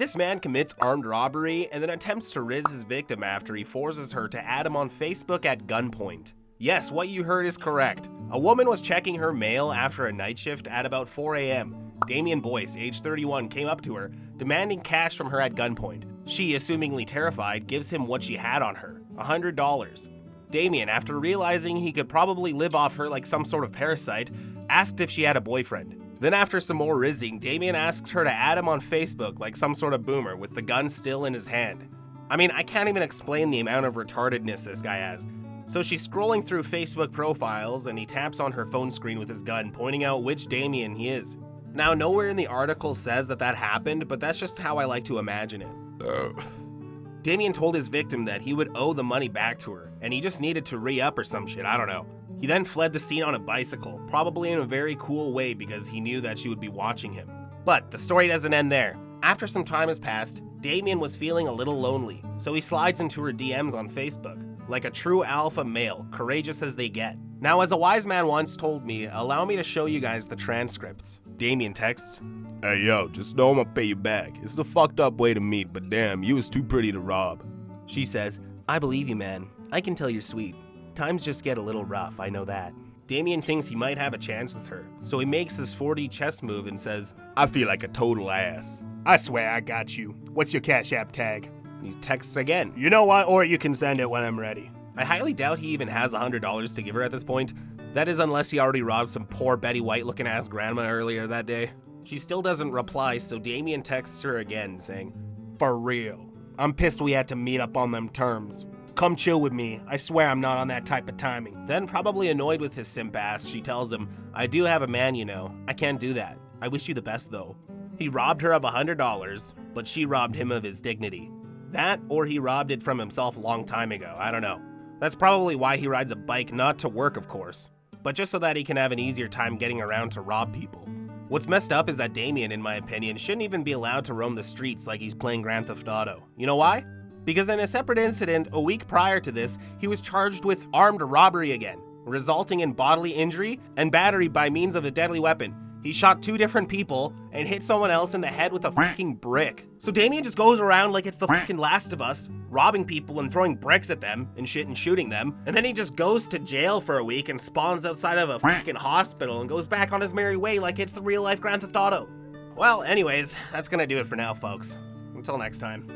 This man commits armed robbery and then attempts to rizz his victim after he forces her to add him on Facebook at gunpoint. Yes, what you heard is correct. A woman was checking her mail after a night shift at about 4 a.m. Damian Boyce, age 31, came up to her, demanding cash from her at gunpoint. She, assumingly terrified, gives him what she had on her, $100. Damian, after realizing he could probably live off her like some sort of parasite, asked if she had a boyfriend. Then after some more rizzing, Damian asks her to add him on Facebook like some sort of boomer with the gun still in his hand. I mean, I can't even explain the amount of retardedness this guy has. So she's scrolling through Facebook profiles and he taps on her phone screen with his gun, pointing out which Damian he is. Now, nowhere in the article says that happened, but that's just how I like to imagine it. Damian told his victim that he would owe the money back to her, and he just needed to re-up or some shit, I don't know. He then fled the scene on a bicycle, probably in a very cool way because he knew that she would be watching him. But the story doesn't end there. After some time has passed, Damian was feeling a little lonely, so he slides into her DMs on Facebook. Like a true alpha male, courageous as they get. Now, as a wise man once told me, allow me to show you guys the transcripts. Damian texts, "Hey yo, just know I'ma pay you back. It's a fucked up way to meet, but damn, you was too pretty to rob." She says, "I believe you, man. I can tell you're sweet. Times just get a little rough, I know that." Damian thinks he might have a chance with her, so he makes his 4D chess move and says, "I feel like a total ass. I swear I got you. What's your Cash App tag?" He texts again, "You know what, or you can send it when I'm ready." I highly doubt he even has $100 to give her at this point. That is unless he already robbed some poor Betty White looking ass grandma earlier that day. She still doesn't reply, so Damian texts her again saying, "For real, I'm pissed we had to meet up on them terms. Come chill with me, I swear I'm not on that type of timing." Then, probably annoyed with his simp ass, she tells him, "I do have a man, you know. I can't do that. I wish you the best though." He robbed her of $100, but she robbed him of his dignity. That, or he robbed it from himself a long time ago, I don't know. That's probably why he rides a bike, not to work of course, but just so that he can have an easier time getting around to rob people. What's messed up is that Damian, in my opinion, shouldn't even be allowed to roam the streets like he's playing Grand Theft Auto. You know why? Because in a separate incident a week prior to this, he was charged with armed robbery again, resulting in bodily injury and battery by means of a deadly weapon. He shot 2 different people and hit someone else in the head with a fucking brick. So Damian just goes around like it's the fucking Last of Us, robbing people and throwing bricks at them and shit and shooting them. And then he just goes to jail for a week and spawns outside of a fucking hospital and goes back on his merry way like it's the real life Grand Theft Auto. Well, anyways, that's gonna do it for now, folks. Until next time.